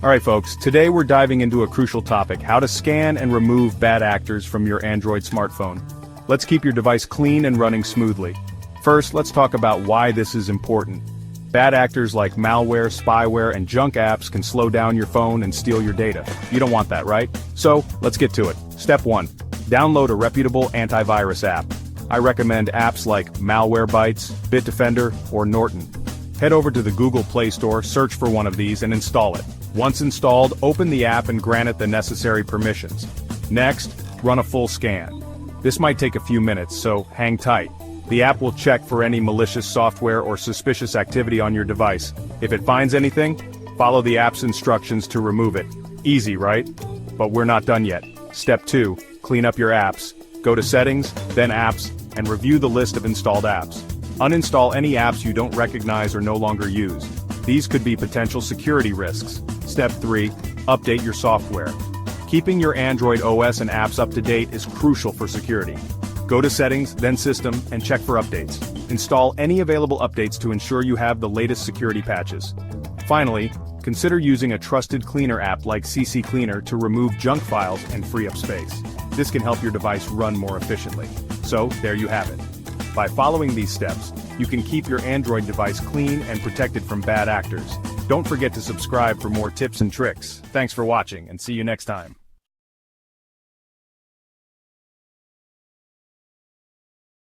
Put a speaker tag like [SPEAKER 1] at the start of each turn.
[SPEAKER 1] Alright folks, today we're diving into a crucial topic, how to scan and remove bad actors from your Android smartphone. Let's keep your device clean and running smoothly. First, let's talk about why this is important. Bad actors like malware, spyware, and junk apps can slow down your phone and steal your data. You don't want that, right? So, let's get to it. Step 1. Download a reputable antivirus app. I recommend apps like Malwarebytes, Bitdefender, or Norton. Head over to the Google Play Store, search for one of these, and install it. Once installed, open the app and grant it the necessary permissions. Next, run a full scan. This might take a few minutes, so hang tight. The app will check for any malicious software or suspicious activity on your device. If it finds anything, follow the app's instructions to remove it. Easy, right? But we're not done yet. Step 2, clean up your apps. Go to Settings, then Apps, and review the list of installed apps. Uninstall any apps you don't recognize or no longer use. These could be potential security risks. Step 3, update your software. Keeping your Android OS and apps up to date is crucial for security. Go to Settings, then System, and check for updates. Install any available updates to ensure you have the latest security patches. Finally, consider using a trusted cleaner app like CC Cleaner to remove junk files and free up space. This can help your device run more efficiently. So, there you have it. By following these steps, you can keep your Android device clean and protected from bad actors. Don't forget to subscribe for more tips and tricks. Thanks for watching, and see you next time.